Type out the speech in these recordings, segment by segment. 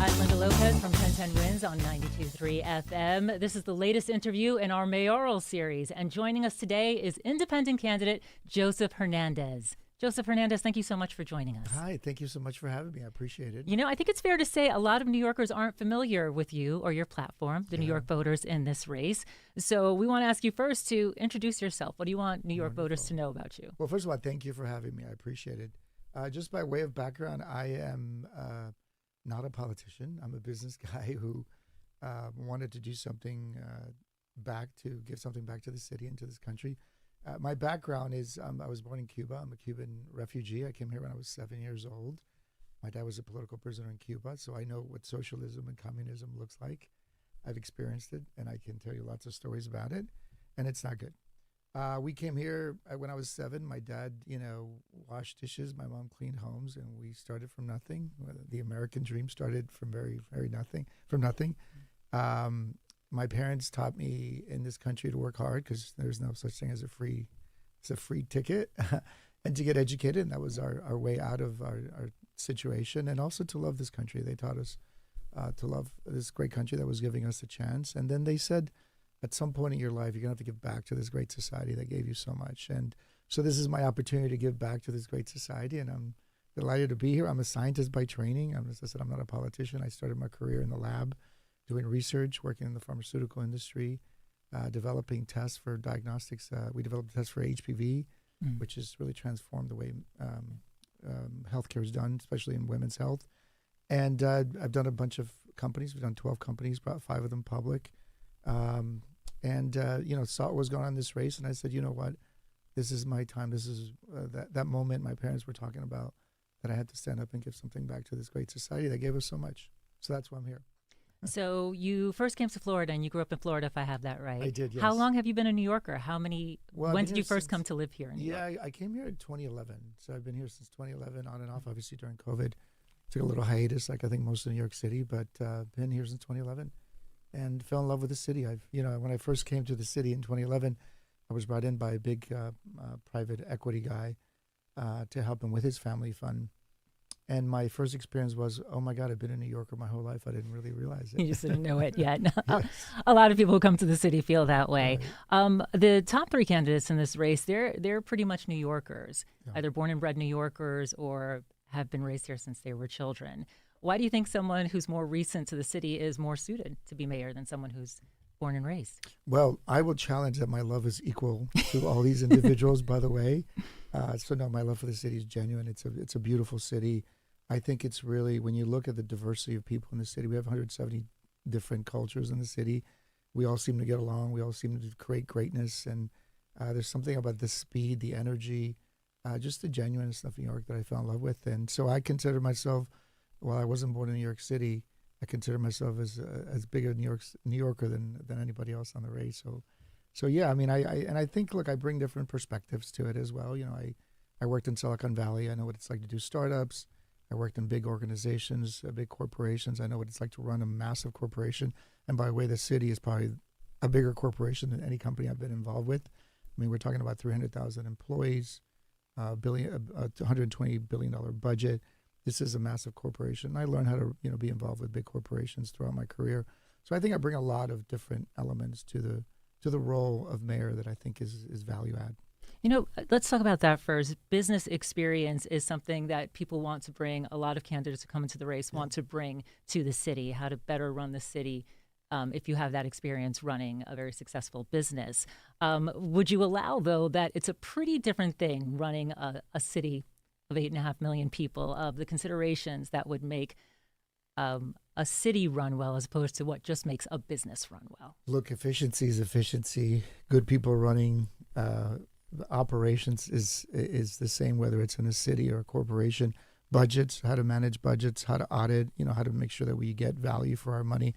I'm Linda Lopez from 1010 Wins on 92.3 FM. This is the latest interview in our Mayoral series, and joining us today is independent candidate Joseph Hernandez. Joseph Hernandez, thank you so much for joining us. Hi, thank you so much for having me. I appreciate it. You know, I think it's fair to say a lot of New Yorkers aren't familiar with you or your platform, the New York voters in this race. So we want to ask you first to introduce yourself. What do you want New York voters to know about you? Well, first of all, thank you for having me. I appreciate it. Just by way of background, I am not a politician. I'm a business guy who wanted to do something give something back to the city and to this country. My background is I was born in Cuba. I'm a Cuban refugee. I came here when I was 7 years old. My dad was a political prisoner in Cuba, so I know what socialism and communism looks like. I've experienced it, and I can tell you lots of stories about it, and it's not good. We came here when I was 7. My dad, washed dishes. My mom cleaned homes, and we started from nothing. The American dream started from very, very nothing. My parents taught me in this country to work hard because there's no such thing as it's a free ticket, and to get educated. And that was our way out of our situation, and also to love this country. They taught us to love this great country that was giving us a chance. And then they said, at some point in your life, you're going to have to give back to this great society that gave you so much. And so this is my opportunity to give back to this great society, and I'm delighted to be here. I'm a scientist by training. As I said, I'm not a politician. I started my career in the lab, doing research, working in the pharmaceutical industry, developing tests for diagnostics. We developed a test for HPV, which has really transformed the way healthcare is done, especially in women's health. And I've done a bunch of companies. We've done 12 companies, brought 5 of them public. Saw what was going on in this race, and I said, you know what, this is my time. This is that moment my parents were talking about, that I had to stand up and give something back to this great society that gave us so much. So that's why I'm here. So you first came to Florida, and you grew up in Florida, if I have that right. I did, yes. How long have you been a New Yorker? When did you first come to live here in New York? I came here in 2011. So I've been here since 2011, on and off, obviously during COVID. Took a little hiatus, like I think most of New York City, but been here since 2011 and fell in love with the city. When I first came to the city in 2011, I was brought in by a big private equity guy to help him with his family fund. And my first experience was, oh my God, I've been a New Yorker my whole life. I didn't really realize it. You just didn't know it yet. Yes. A lot of people who come to the city feel that way. Right. The top 3 candidates in this race, they're pretty much New Yorkers, either born and bred New Yorkers or have been raised here since they were children. Why do you think someone who's more recent to the city is more suited to be mayor than someone who's born and raised? Well, I will challenge that my love is equal to all these individuals, by the way. So no, my love for the city is genuine. It's a beautiful city. I think it's really, when you look at the diversity of people in the city, we have 170 different cultures in the city. We all seem to get along. We all seem to create greatness. And there's something about the speed, the energy, just the genuineness of New York that I fell in love with. And so I consider myself, while I wasn't born in New York City, I consider myself as big a New Yorker than anybody else on the race. So yeah, I mean, I think, look, I bring different perspectives to it as well. I worked in Silicon Valley. I know what it's like to do startups. I worked in big organizations, big corporations. I know what it's like to run a massive corporation. And by the way, the city is probably a bigger corporation than any company I've been involved with. I mean, we're talking about 300,000 employees, $120 billion budget. This is a massive corporation. I learned how to, be involved with big corporations throughout my career. So I think I bring a lot of different elements to the role of mayor that I think is value add. Let's talk about that first. Business experience is something that people want to bring. A lot of candidates who come into the race want to bring to the city, how to better run the city if you have that experience running a very successful business. Would you allow, though, that it's a pretty different thing running a city of 8.5 million people, of the considerations that would make a city run well as opposed to what just makes a business run well? Look, efficiency is efficiency. Good people running operations is the same, whether it's in a city or a corporation. Budgets, how to manage budgets, how to audit, how to make sure that we get value for our money.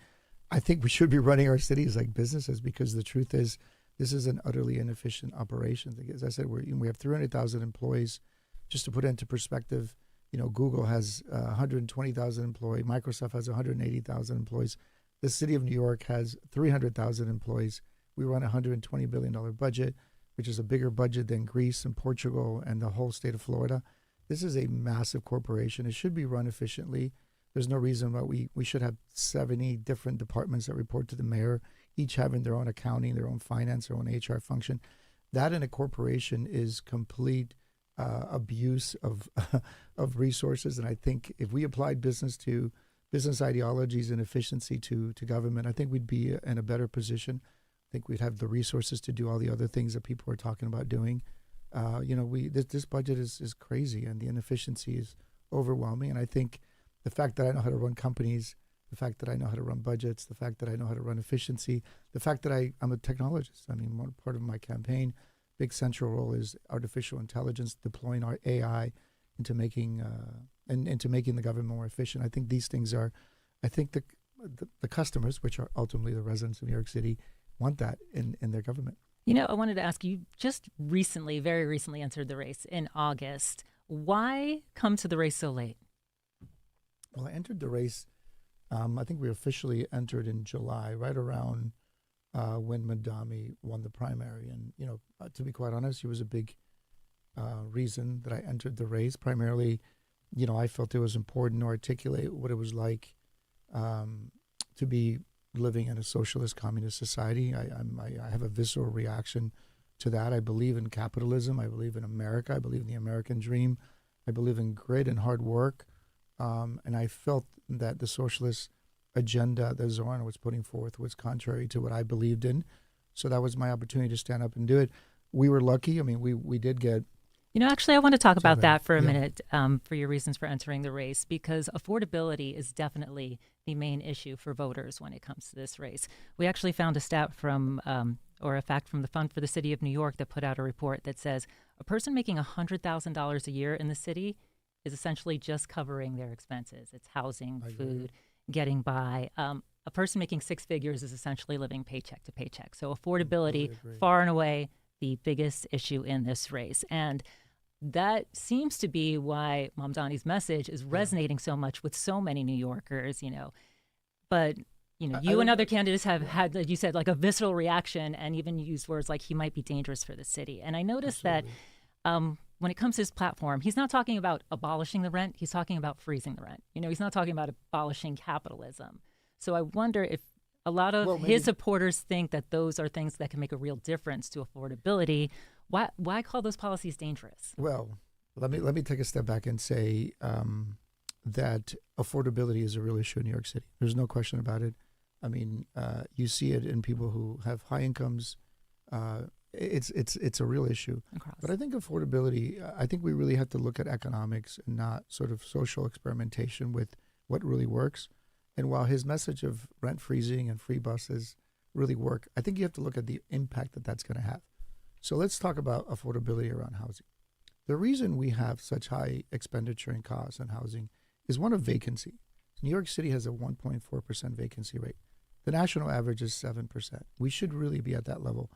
I think we should be running our cities like businesses, because the truth is this is an utterly inefficient operation. As I said, we have 300,000 employees. Just to put it into perspective, Google has 120,000 employees. Microsoft has 180,000 employees. The city of New York has 300,000 employees. We run a $120 billion budget, which is a bigger budget than Greece and Portugal and the whole state of Florida. This is a massive corporation. It should be run efficiently. There's no reason why we should have 70 different departments that report to the mayor, each having their own accounting, their own finance, their own HR function. That in a corporation is complete abuse of of resources. And I think if we applied business ideologies and efficiency to government, I think we'd be in a better position. I think we'd have the resources to do all the other things that people are talking about doing. This budget is crazy, and the inefficiency is overwhelming. And I think the fact that I know how to run companies, the fact that I know how to run budgets, the fact that I know how to run efficiency, the fact that I'm a technologist. I mean, one part of my campaign, big central role is artificial intelligence, deploying our AI into making into making the government more efficient. I think these things are, I think the customers, which are ultimately the residents of New York City, want that in their government. I wanted to ask you, just recently, very recently entered the race in August. Why come to the race so late? Well, I entered the race, I think we officially entered in July, right around when Madami won the primary. And, to be quite honest, he was a big reason that I entered the race. Primarily, I felt it was important to articulate what it was like to be living in a socialist communist society. I have a visceral reaction to that. I believe in capitalism. I believe in America. I believe in the American dream. I believe in grit and hard work. And I felt that the socialist agenda that Zorana was putting forth was contrary to what I believed in. So that was my opportunity to stand up and do it. We were lucky. I mean, we did get... Actually, I want to talk about that for a minute, for your reasons for entering the race, because affordability is definitely the main issue for voters when it comes to this race. We actually found a stat or a fact from the Fund for the City of New York that put out a report that says a person making $100,000 a year in the city is essentially just covering their expenses. It's housing, food, getting by. A person making six figures is essentially living paycheck to paycheck. So affordability, far and away, the biggest issue in this race. And that seems to be why Mamdani's message is resonating so much with so many New Yorkers, But, you and other candidates have had, like you said, like a visceral reaction and even used words like he might be dangerous for the city. And I noticed that when it comes to his platform, he's not talking about abolishing the rent. He's talking about freezing the rent. He's not talking about abolishing capitalism. So I wonder if a lot of his supporters think that those are things that can make a real difference to affordability. Why call those policies dangerous? Well, let me take a step back and say that affordability is a real issue in New York City. There's no question about it. I mean, you see it in people who have high incomes. It's a real issue. But I think affordability, I think we really have to look at economics and not sort of social experimentation with what really works. And while his message of rent freezing and free buses really work, I think you have to look at the impact that that's going to have. So let's talk about affordability around housing. The reason we have such high expenditure and costs on housing is one of vacancy. New York City has a 1.4% vacancy rate. The national average is 7%. We should really be at that level.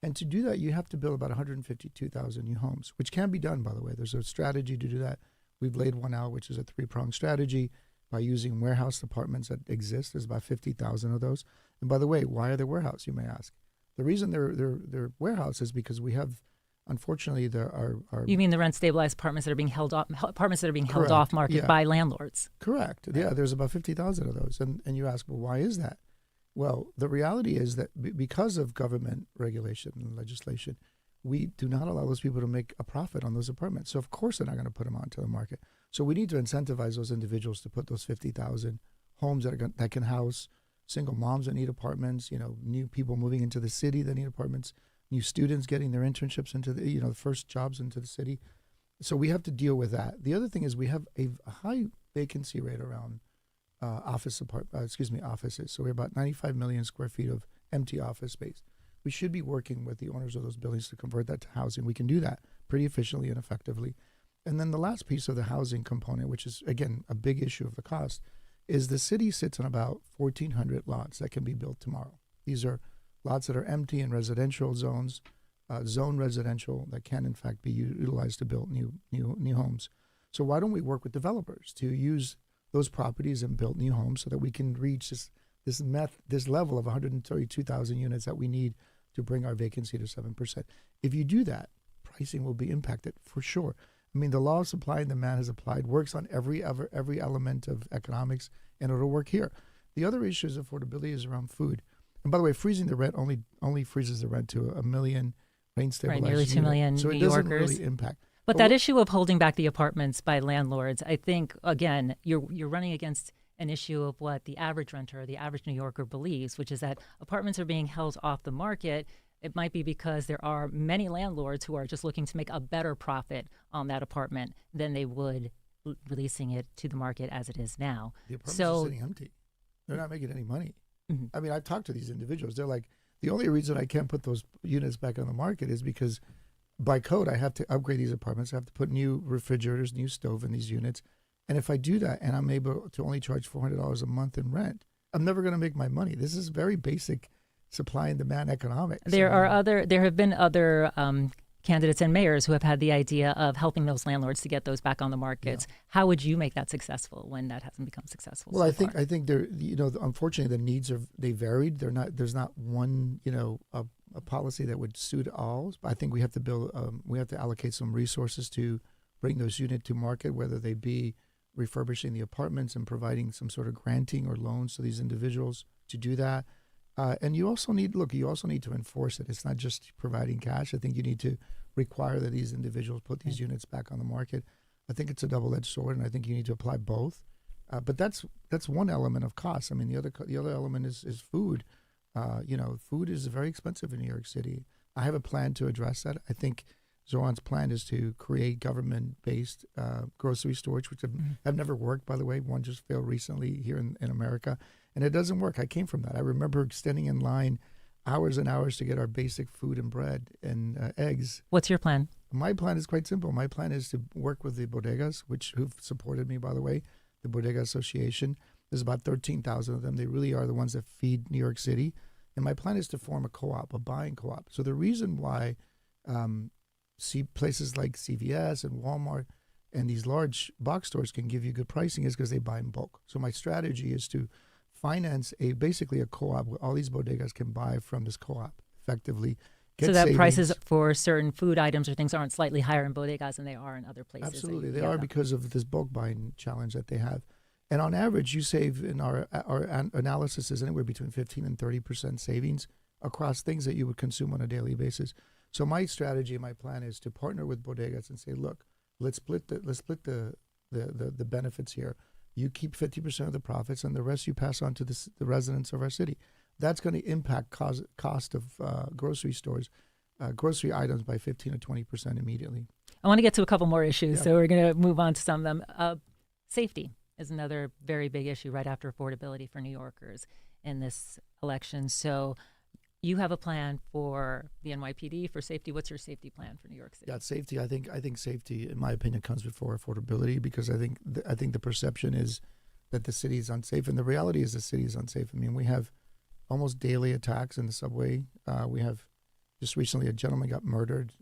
And to do that, you have to build about 152,000 new homes, which can be done, by the way. There's a strategy to do that. We've laid one out, which is a three-pronged strategy by using warehouse apartments that exist. There's about 50,000 of those. And by the way, why are they warehouse, you may ask? The reason they're warehouse is because we have, unfortunately, our You mean the rent stabilized apartments that are being held off market by landlords? Correct. Yeah, there's about 50,000 of those. And you ask, well, why is that? Well, the reality is that because of government regulation and legislation, we do not allow those people to make a profit on those apartments. So of course they're not going to put them onto the market. So we need to incentivize those individuals to put those 50,000 homes that can house single moms that need apartments, new people moving into the city that need apartments, new students getting their internships into the, the first jobs into the city. So we have to deal with that. The other thing is we have a high vacancy rate around offices. So we have about 95 million square feet of empty office space. We should be working with the owners of those buildings to convert that to housing. We can do that pretty efficiently and effectively. And then the last piece of the housing component, which is, again, a big issue of the cost, is the city sits on about 1,400 lots that can be built tomorrow. These are lots that are empty in residential zones, zone residential, that can, in fact, be utilized to build new homes. So why don't we work with developers to use those properties and build new homes so that we can reach this level of 132,000 units that we need to bring our vacancy to 7%. If you do that, pricing will be impacted for sure. I mean, the law of supply and demand has applied, works on every element of economics, and it'll work here. The other issue is affordability is around food. And by the way, freezing the rent only freezes the rent to 1 million rent Right, stabilized nearly 2 unit. million So New it doesn't Yorkers. really impact. But that issue of holding back the apartments by landlords, I think, again, you're running against an issue of what the average renter, the average New Yorker believes, which is that apartments are being held off the market. It might be because there are many landlords who are just looking to make a better profit on that apartment than they would releasing it to the market as it is now. The apartments are sitting empty. They're not making any money. Mm-hmm. I mean, I've talked to these individuals. They're like, the only reason I can't put those units back on the market is because by code, I have to upgrade these apartments. I have to put new refrigerators, new stove in these units. And if I do that and I'm able to only charge $400 a month in rent, I'm never going to make my money. This is very basic supply and demand economics. There have been other candidates and mayors who have had the idea of helping those landlords to get those back on the markets. Yeah. How would you make that successful when that hasn't become successful? Well, so I think there, unfortunately the needs they varied. There's not one, a policy that would suit all. But I think we have to allocate some resources to bring those units to market, whether they be refurbishing the apartments and providing some sort of granting or loans to these individuals to do that. And you also need to enforce it. It's not just providing cash. I think you need to require that these individuals put these units back on the market. I think it's a double-edged sword, and I think you need to apply both. But that's one element of cost. I mean, the other element is food. Food is very expensive in New York City. I have a plan to address that. I think Zoran's plan is to create government-based grocery stores, which have never worked, by the way. One just failed recently here in America. And it doesn't work. I came from that. I remember standing in line hours and hours to get our basic food and bread and eggs. What's your plan? My plan is quite simple. My plan is to work with the bodegas, who've supported me, by the way, the Bodega Association. There's about 13,000 of them. They really are the ones that feed New York City. And my plan is to form a co-op, a buying co-op. So the reason why places like CVS and Walmart and these large box stores can give you good pricing is because they buy in bulk. So my strategy is to finance basically a co-op where all these bodegas can buy from this co-op effectively. So that savings. Prices for certain food items or things aren't slightly higher in bodegas than they are in other places. Absolutely, they are because of this bulk buying challenge that they have. And on average, you save in our analysis is anywhere between 15 and 30% savings across things that you would consume on a daily basis. So my strategy, my plan is to partner with bodegas and say, look, let's split the benefits here. You keep 50% of the profits, and the rest you pass on to the residents of our city. That's going to impact cost of grocery stores, grocery items by 15 to 20% immediately. I want to get to a couple more issues, so we're going to move on to some of them. Safety is another very big issue right after affordability for New Yorkers in this election. So you have a plan for the NYPD for safety. What's your safety plan for New York City? Yeah, safety. I think safety, in my opinion, comes before affordability because I think the perception is that the city is unsafe, and the reality is the city is unsafe. I mean, we have almost daily attacks in the subway. We have just recently a gentleman got murdered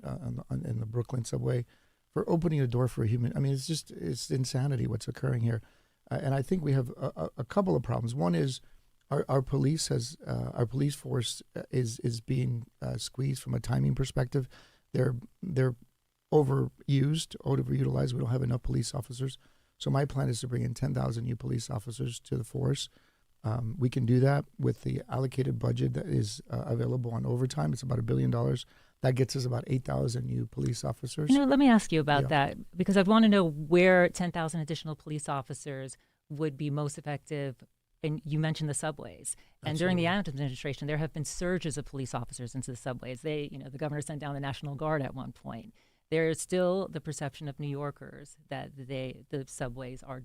in the Brooklyn subway for opening a door for a human. I mean, it's insanity what's occurring here, and I think we have a couple of problems. One is our police force is being squeezed from a timing perspective. They're overutilized. We don't have enough police officers. So my plan is to bring in 10,000 new police officers to the force. We can do that with the allocated budget that is available on overtime. It's about $1 billion. That gets us about 8,000 new police officers. Let me ask you about that because I want to know where 10,000 additional police officers would be most effective. And you mentioned the subways. And during the Adams administration, there have been surges of police officers into the subways. The governor sent down the National Guard at one point. There is still the perception of New Yorkers that the subways are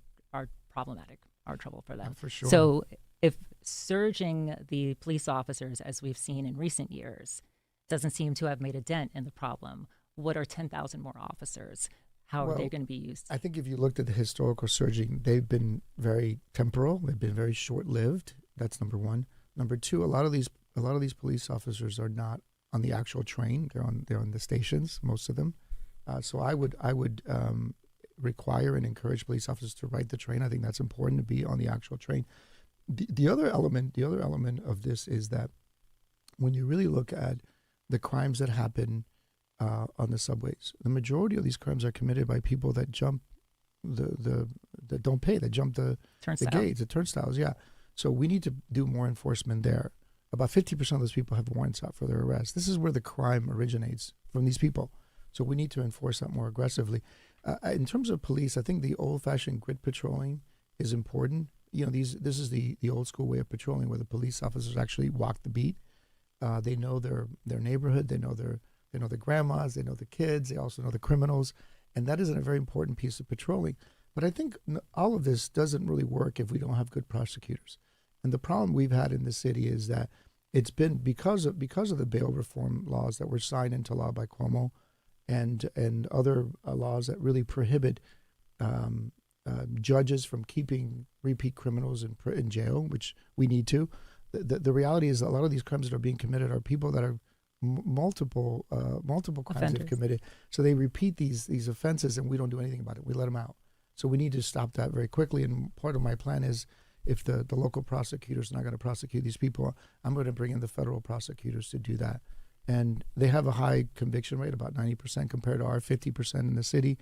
problematic, are trouble for them. For sure. So if surging the police officers, as we've seen in recent years, doesn't seem to have made a dent in the problem, what are 10,000 more officers? How are they going to be used? I think if you looked at the historical surging, they've been very temporal. They've been very short-lived. That's number one. Number two, a lot of these police officers are not on the actual train. They're on the stations, most of them. So I would require and encourage police officers to ride the train. I think that's important to be on the actual train. The other element of this is that when you really look at the crimes that happen on the subways. The majority of these crimes are committed by people that jump the that don't pay, that jump the gates, the turnstiles. Yeah. So we need to do more enforcement there. About 50% of those people have warrants out for their arrest. This is where the crime originates, from these people. So we need to enforce that more aggressively. In terms of police, I think the old-fashioned grid patrolling is important. This is the old school way of patrolling, where the police officers actually walk the beat. They know their neighborhood. They know the grandmas. They know the kids. They also know the criminals, and that is a very important piece of patrolling. But I think all of this doesn't really work if we don't have good prosecutors. And the problem we've had in the city is that it's been because of the bail reform laws that were signed into law by Cuomo, and other laws that really prohibit judges from keeping repeat criminals in jail, which we need to. The reality is that a lot of these crimes that are being committed are people that are multiple crimes they've committed. So they repeat these offenses, and we don't do anything about it. We let them out. So we need to stop that very quickly. And part of my plan is, if the local prosecutors are not going to prosecute these people, I'm going to bring in the federal prosecutors to do that. And they have a high conviction rate, about 90% compared to our 50% in the city.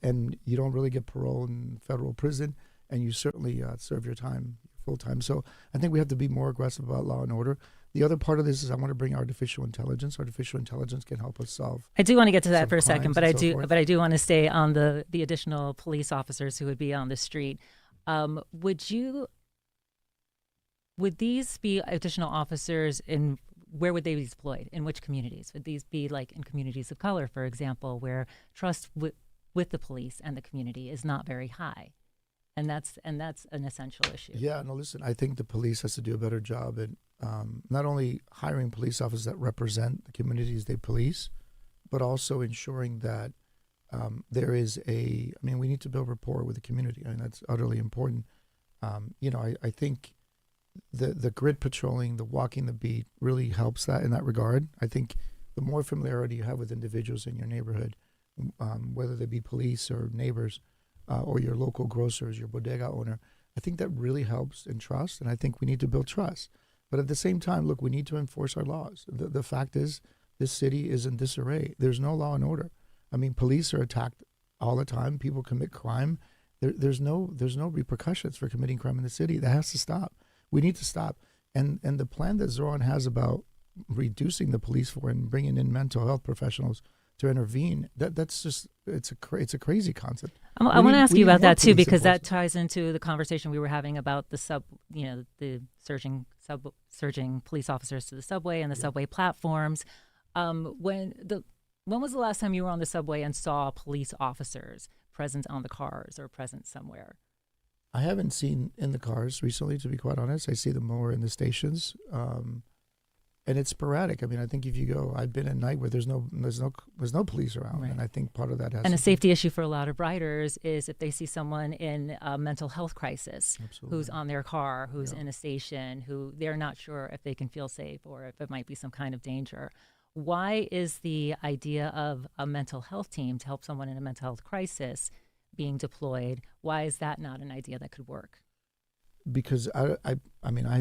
And you don't really get parole in federal prison, and you certainly serve your time full time. So I think we have to be more aggressive about law and order. The other part of this is I want to bring artificial intelligence. Artificial intelligence can help us solve. I do want to get to that for a second, but I do want to stay on the additional police officers who would be on the street. Would these be additional officers where would they be deployed? In which communities? Would these be like in communities of color, for example, where trust with the police and the community is not very high? And that's an essential issue. Yeah, no, listen, I think the police has to do a better job at not only hiring police officers that represent the communities they police, but also ensuring that there is we need to build rapport with the community. I mean, that's utterly important. I think the grid patrolling, the walking the beat really helps that in that regard. I think the more familiarity you have with individuals in your neighborhood, whether they be police or neighbors, or your local grocers, your bodega owner, I think that really helps in trust, and I think we need to build trust. But at the same time, look, we need to enforce our laws. The fact is, this city is in disarray. There's no law and order. I mean, police are attacked all the time. People commit crime. There's no repercussions for committing crime in the city. That has to stop. We need to stop. And the plan that Zoran has about reducing the police force and bringing in mental health professionals to intervene, it's a crazy concept. I want to ask you about that too, because that ties into the conversation we were having about the surging police officers to the subway and the subway platforms. When was the last time you were on the subway and saw police officers present on the cars or present somewhere? I haven't seen in the cars recently, to be quite honest. I see them more in the stations. And it's sporadic. I mean, I think if you go, I've been at night where there's no police around, right. And I think part of that has. And a safety issue for a lot of riders is if they see someone in a mental health crisis, Absolutely. Who's on their car, who's in a station, who they're not sure if they can feel safe or if it might be some kind of danger. Why is the idea of a mental health team to help someone in a mental health crisis being deployed? Why is that not an idea that could work? Because I've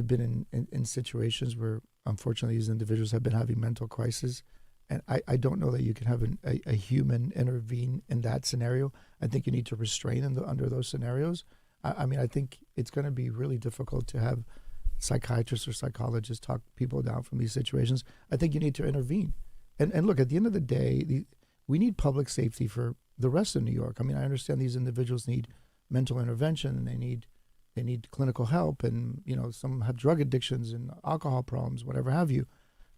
been in situations where, unfortunately, these individuals have been having mental crises, and I don't know that you can have a human intervene in that scenario. I think you need to restrain under those scenarios. I think it's going to be really difficult to have psychiatrists or psychologists talk people down from these situations. I think you need to intervene. And look, at the end of the day, we need public safety for the rest of New York. I mean, I understand these individuals need mental intervention, and they need clinical help, and some have drug addictions and alcohol problems, whatever have you.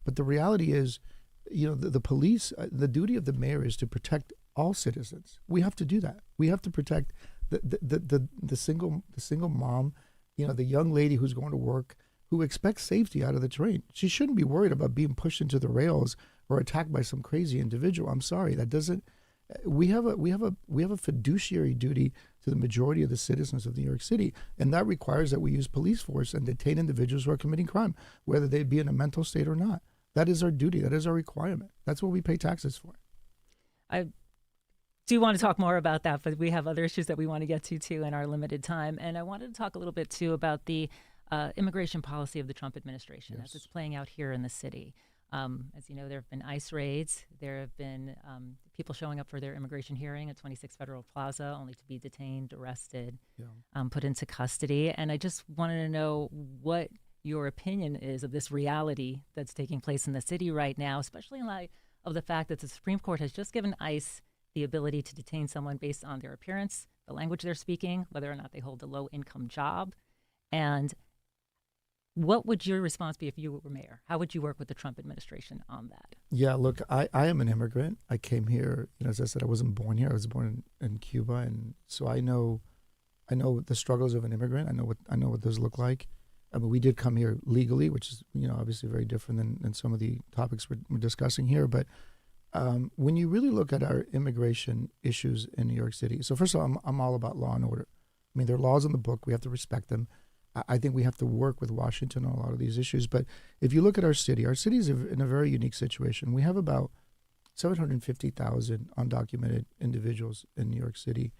But the reality is, the police, the duty of the mayor is to protect all citizens. We have to do that. We have to protect the single mom, the young lady who's going to work, who expects safety out of the train. She shouldn't be worried about being pushed into the rails or attacked by some crazy individual. I'm sorry, that doesn't. We have a fiduciary duty to the majority of the citizens of New York City, and that requires that we use police force and detain individuals who are committing crime, whether they be in a mental state or not. That is our duty. That is our requirement. That's what we pay taxes for. I do want to talk more about that, but we have other issues that we want to get to too in our limited time. And I wanted to talk a little bit too about the immigration policy of the Trump administration as it's playing out here in the city. As you know, there have been ICE raids. There have been people showing up for their immigration hearing at 26 Federal Plaza, only to be detained, arrested, Yeah. put into custody. And I just wanted to know what your opinion is of this reality that's taking place in the city right now, especially in light of the fact that the Supreme Court has just given ICE the ability to detain someone based on their appearance, the language they're speaking, whether or not they hold a low-income job. And what would your response be if you were mayor? How would you work with the Trump administration on that? Yeah, look, I am an immigrant. I came here, as I said, I wasn't born here. I was born in Cuba, and so I know the struggles of an immigrant. I know what those look like. I mean, we did come here legally, which is obviously very different than some of the topics we're discussing here. But when you really look at our immigration issues in New York City, so first of all, I'm all about law and order. I mean, there are laws in the book. We have to respect them. I think we have to work with Washington on a lot of these issues. But if you look at our city is in a very unique situation. We have about 750,000 undocumented individuals in New York City.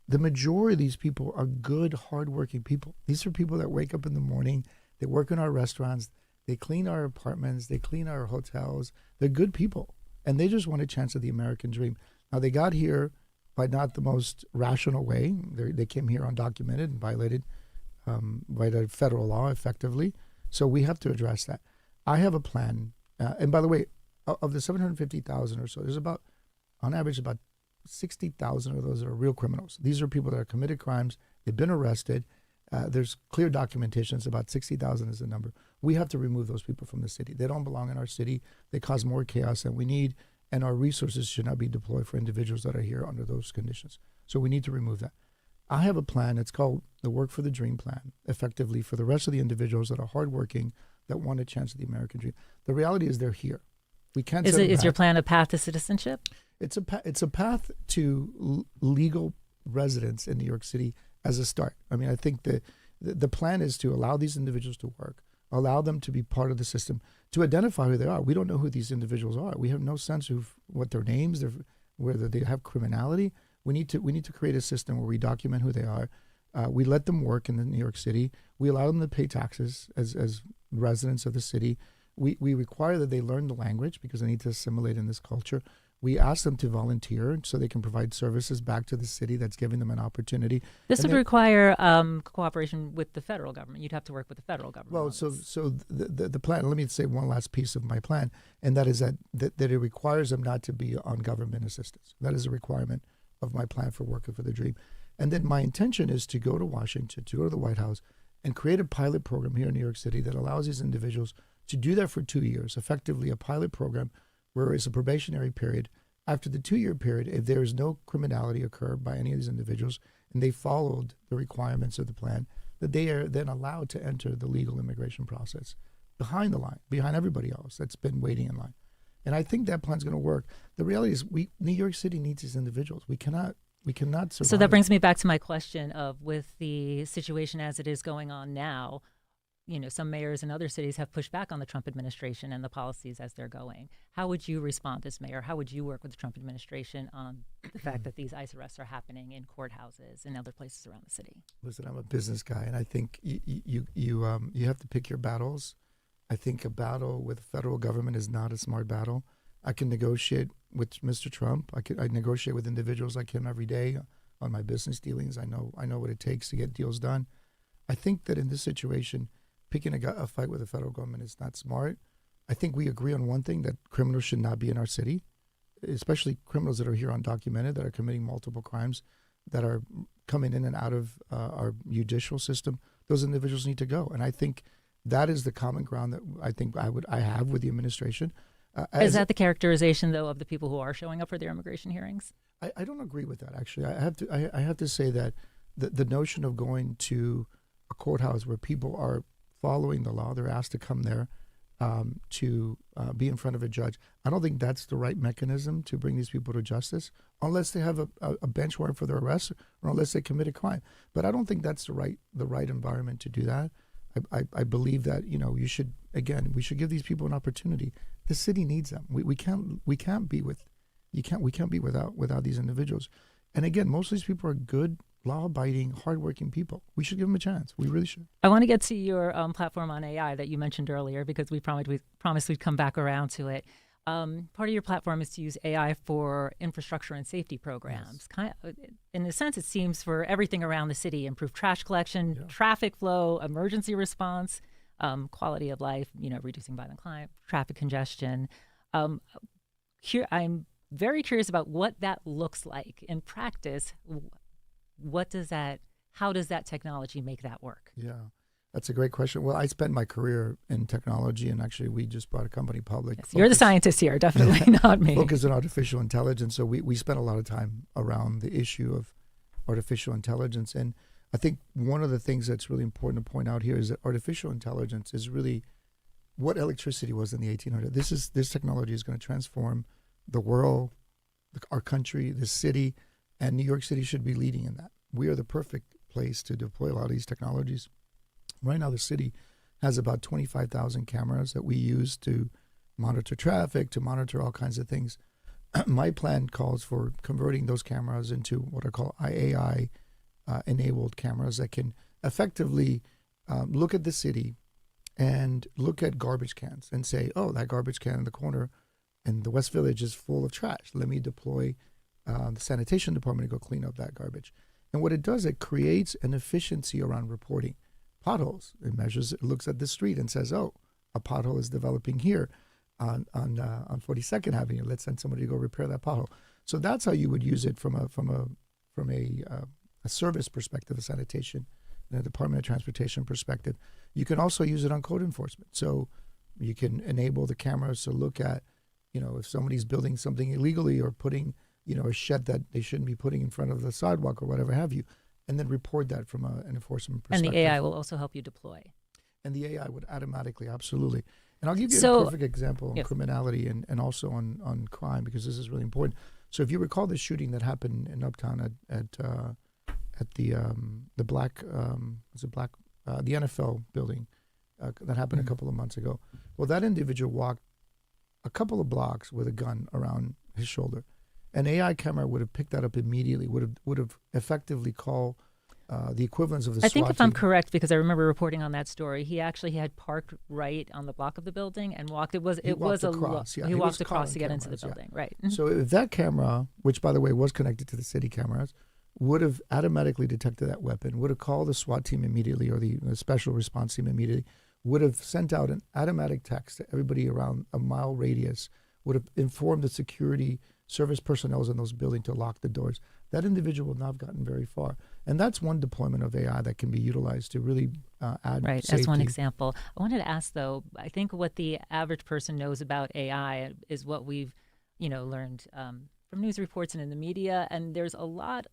The majority of these people are good, hardworking people. These are people that wake up in the morning, they work in our restaurants, they clean our apartments, they clean our hotels. They're good people, and they just want a chance at the American dream. Now, they got here by not the most rational way. They came here undocumented and violated by the federal law effectively. So we have to address that. I have a plan. And by the way, of the 750,000 or so, there's on average, about 60,000 of those are real criminals. These are people that have committed crimes. They've been arrested. There's clear documentation. It's about 60,000 is the number. We have to remove those people from the city. They don't belong in our city. They cause more chaos than we need. And our resources should not be deployed for individuals that are here under those conditions. So we need to remove that. I have a plan. It's called the Work for the Dream Plan, effectively for the rest of the individuals that are hardworking, that want a chance at the American dream. The reality is they're here. We can't. Is your plan a path to citizenship? It's a path to legal residence in New York City as a start. I mean, I think the plan is to allow these individuals to work, allow them to be part of the system, to identify who they are. We don't know who these individuals are. We have no sense of what their names, whether they have criminality. We need to create a system where we document who they are. We let them work in New York City. We allow them to pay taxes as residents of the city. We require that they learn the language because they need to assimilate in this culture. We ask them to volunteer so they can provide services back to the city that's giving them an opportunity. This would require cooperation with the federal government. You'd have to work with the federal government. Well, so the plan, let me say one last piece of my plan, and that is that it requires them not to be on government assistance. That is a requirement of my plan for Working for the Dream. And then my intention is to go to Washington, to go to the White House, and create a pilot program here in New York City that allows these individuals to do that for 2 years, effectively a pilot program where it's a probationary period. After the 2-year period, if there is no criminality occurred by any of these individuals and they followed the requirements of the plan, that they are then allowed to enter the legal immigration process behind the line, behind everybody else that's been waiting in line. And I think that plan's going to work. The reality is New York City needs these individuals. We cannot survive. So that brings me back to my question of, with the situation as it is going on now, some mayors in other cities have pushed back on the Trump administration and the policies as they're going. How would you respond as mayor? How would you work with the Trump administration on the fact that these ICE arrests are happening in courthouses and other places around the city? Listen, I'm a business guy, and I think you have to pick your battles. I think a battle with the federal government is not a smart battle. I can negotiate with Mr. Trump. I negotiate with individuals like him every day on my business dealings. I know what it takes to get deals done. I think that in this situation, picking a fight with the federal government is not smart. I think we agree on one thing, that criminals should not be in our city, especially criminals that are here undocumented, that are committing multiple crimes, that are coming in and out of our judicial system. Those individuals need to go. And I think that is the common ground that I think I have with the administration. Is that the characterization, though, of the people who are showing up for their immigration hearings? I don't agree with that, actually. I have to say that the notion of going to a courthouse where people are following the law, they're asked to come there to be in front of a judge. I don't think that's the right mechanism to bring these people to justice, unless they have a bench warrant for their arrest or unless they commit a crime. But I don't think that's the right environment to do that. I believe that we should give these people an opportunity. The city needs them. We can't be without these individuals. And again, most of these people are good, law-abiding, hardworking people. We should give them a chance. We really should. I want to get to your platform on AI that you mentioned earlier because we promised we'd come back around to it. Part of your platform is to use AI for infrastructure and safety programs. Yes. Kind of, in a sense, it seems for everything around the city: improve trash collection, Yeah. traffic flow, emergency response, quality of life. Reducing violent crime, traffic congestion. Here, I'm very curious about what that looks like in practice. How does that technology make that work? Yeah, that's a great question. Well, I spent my career in technology, and actually, we just brought a company public. Yes, you're the scientist here, definitely not me. Focus on artificial intelligence. So we spent a lot of time around the issue of artificial intelligence. And I think one of the things that's really important to point out here is that artificial intelligence is really what electricity was in the 1800s. This technology is going to transform the world, our country, the city, and New York City should be leading in that. We are the perfect place to deploy a lot of these technologies. Right now, the city has about 25,000 cameras that we use to monitor traffic, to monitor all kinds of things. My plan calls for converting those cameras into what I call AI enabled cameras that can effectively look at the city and look at garbage cans and say, oh, that garbage can in the corner in the West Village is full of trash. Let me deploy the sanitation department to go clean up that garbage. And what it does, it creates an efficiency around reporting potholes. It looks at the street and says, oh, a pothole is developing here on 42nd Avenue. Let's send somebody to go repair that pothole. So that's how you would use it from a service perspective, a sanitation, and a Department of Transportation perspective. You can also use it on code enforcement. So you can enable the cameras to look at, if somebody's building something illegally or putting, a shed that they shouldn't be putting in front of the sidewalk or whatever have you, and then report that from an enforcement perspective. And the AI will also help you deploy. And the AI would automatically, absolutely. And I'll give you So- a perfect example on Yes. criminality and also on crime, because this is really important. So if you recall the shooting that happened in Uptown at the NFL building that happened a couple of months ago. Well, that individual walked a couple of blocks with a gun around his shoulder. An AI camera would have picked that up immediately, would have effectively called the equivalents of the I think SWAT if I'm team. correct, because I remember reporting on that story, he had parked right on the block of the building and walked. He walked across to get into the cameras, yeah. building, right? So if that camera, which by the way was connected to the city cameras, would have automatically detected that weapon, would have called the SWAT team immediately or the special response team immediately, would have sent out an automatic text to everybody around a mile radius, would have informed the security service personnel in those buildings to lock the doors. That individual would not have gotten very far. And that's one deployment of AI that can be utilized to really add Right, safety. as one example. I wanted to ask, though, I think what the average person knows about AI is what we've, learned from news reports and in the media. And there's a lot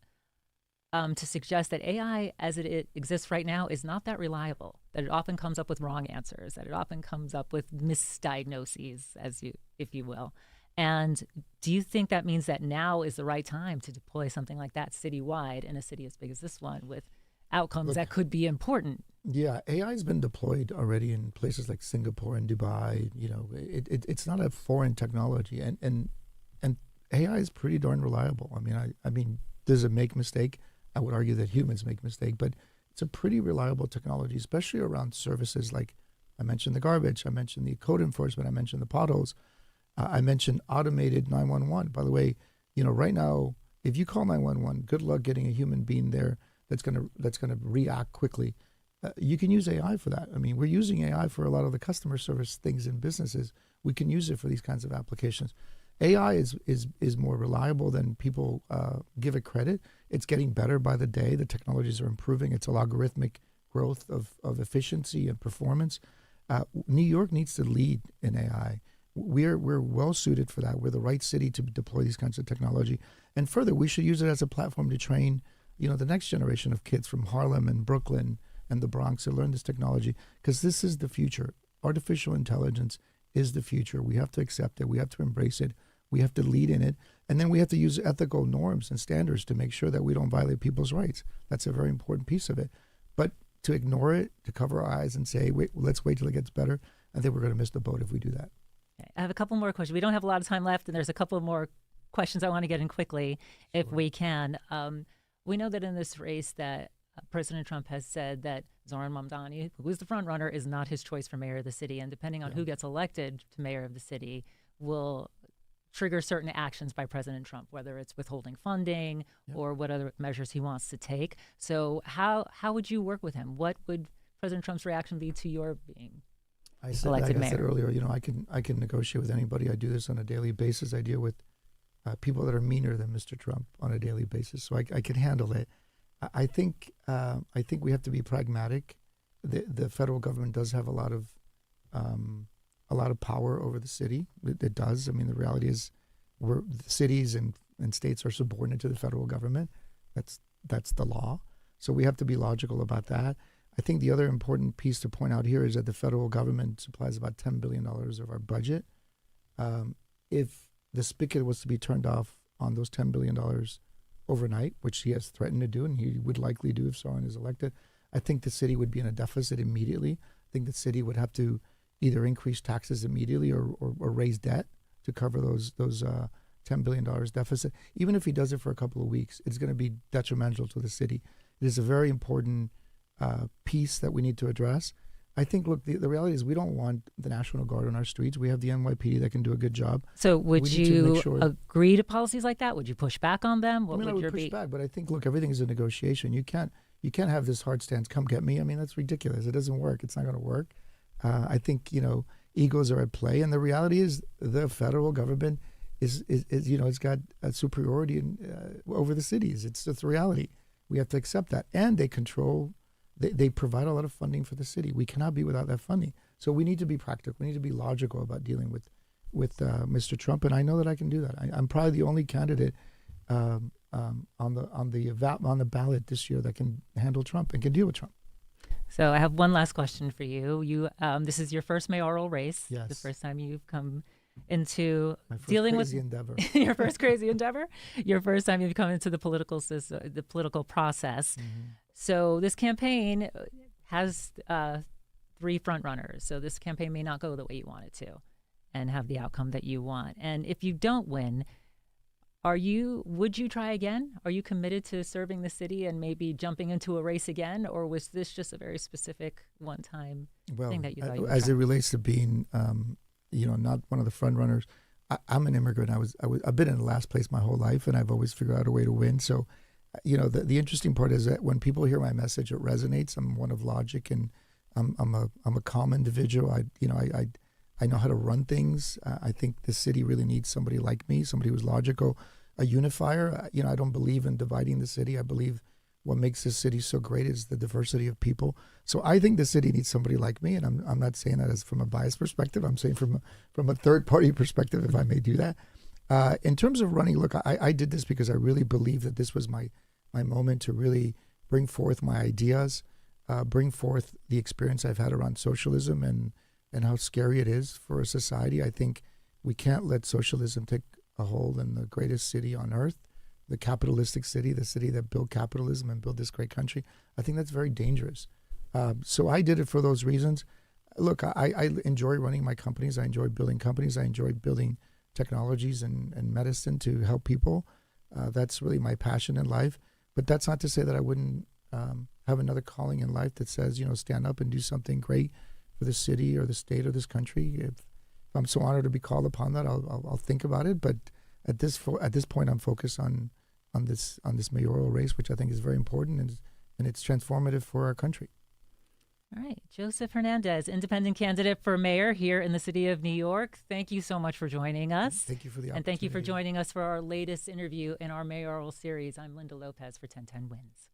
to suggest that AI, as it exists right now, is not that reliable, that it often comes up with wrong answers, that it often comes up with misdiagnoses, if you will. And do you think that means that now is the right time to deploy something like that citywide in a city as big as this one with outcomes that could be important? Yeah, AI has been deployed already in places like Singapore and Dubai. It's not a foreign technology, and AI is pretty darn reliable. I mean, does it make mistake? I would argue that humans make mistake, but it's a pretty reliable technology, especially around services like I mentioned the garbage, I mentioned the code enforcement, I mentioned the potholes. I mentioned automated 911. By the way, right now, if you call 911, good luck getting a human being there that's gonna react quickly. You can use AI for that. I mean, we're using AI for a lot of the customer service things in businesses. We can use it for these kinds of applications. AI is more reliable than people give it credit. It's getting better by the day. The technologies are improving. It's a logarithmic growth of efficiency and performance. New York needs to lead in AI. We're well suited for that. We're the right city to deploy these kinds of technology. And further, we should use it as a platform to train, the next generation of kids from Harlem and Brooklyn and the Bronx to learn this technology, because this is the future. Artificial intelligence is the future. We have to accept it. We have to embrace it. We have to lead in it. And then we have to use ethical norms and standards to make sure that we don't violate people's rights. That's a very important piece of it. But to ignore it, to cover our eyes and say, wait, let's wait till it gets better, I think we're going to miss the boat if we do that. Okay, I have a couple more questions. We don't have a lot of time left, and there's a couple more questions I want to get in quickly if we can. we know that in this race that President Trump has said that Zoran Mamdani, who is the front runner, is not his choice for mayor of the city. And depending on who gets elected to mayor of the city will trigger certain actions by President Trump, whether it's withholding funding or what other measures he wants to take. So how would you work with him? What would President Trump's reaction be to your being elected mayor? I said earlier, I can negotiate with anybody. I do this on a daily basis. I deal with people that are meaner than Mr. Trump on a daily basis, so I can handle it. I think we have to be pragmatic. The federal government does have a lot of power over the city. It does. I mean, the reality is, the cities and states are subordinate to the federal government. That's the law. So we have to be logical about that. I think the other important piece to point out here is that the federal government supplies about $10 billion of our budget. If the spigot was to be turned off on those $10 billion overnight, which he has threatened to do, and he would likely do if someone is elected, I think the city would be in a deficit immediately. I think the city would have to either increase taxes immediately or raise debt to cover those $10 billion deficit. Even if he does it for a couple of weeks, it's going to be detrimental to the city. It is a very important piece that we need to address. I think, look, the reality is we don't want the National Guard on our streets. We have the NYPD that can do a good job. So would you agree to policies like that? Would you push back on them? I would push back, but I think, look, everything is a negotiation. You can't have this hard stance, come get me. I mean, that's ridiculous. It doesn't work. It's not going to work. I think, egos are at play. And the reality is the federal government is it's got a superiority over the cities. It's just a reality. We have to accept that. And they control. They provide a lot of funding for the city. We cannot be without that funding. So we need to be practical. We need to be logical about dealing with Mr. Trump, and I know that I can do that. I'm probably the only candidate on the ballot this year that can handle Trump and can deal with Trump. So I have one last question for you. This is your first mayoral race. Yes. The first time you've come into My first dealing crazy with endeavor. your first crazy endeavor. Your first time you've come into the political process. Mm-hmm. So this campaign has 3 front runners. So this campaign may not go the way you want it to and have the outcome that you want. And if you don't win, would you try again? Are you committed to serving the city and maybe jumping into a race again? Or was this just a very specific one-time thing that you thought you would as try? it relates to being, not one of the front runners, I'm an immigrant. I've been in the last place my whole life, and I've always figured out a way to win. So, the interesting part is that when people hear my message, it resonates. I'm one of logic, and I'm a calm individual. I know how to run things. I think the city really needs somebody like me, somebody who's logical, a unifier. I don't believe in dividing the city. I believe what makes this city so great is the diversity of people. So I think the city needs somebody like me, and I'm not saying that as from a biased perspective. I'm saying from a third party perspective, if I may do that. In terms of running, look, I did this because I really believe that this was my moment to really bring forth my ideas, bring forth the experience I've had around socialism and how scary it is for a society. I think we can't let socialism take a hold in the greatest city on earth, the capitalistic city, the city that built capitalism and built this great country. I think that's very dangerous. So I did it for those reasons. Look, I enjoy running my companies. I enjoy building companies. I enjoy building technologies and medicine to help people. That's really my passion in life. But that's not to say that I wouldn't have another calling in life that says, stand up and do something great for the city or the state or this country. If I'm so honored to be called upon that, I'll think about it. But at this point, I'm focused on this mayoral race, which I think is very important and it's transformative for our country. All right. Joseph Hernandez, independent candidate for mayor here in the city of New York. Thank you so much for joining us. Thank you for the opportunity. And thank you for joining us for our latest interview in our mayoral series. I'm Linda Lopez for 1010 Wins.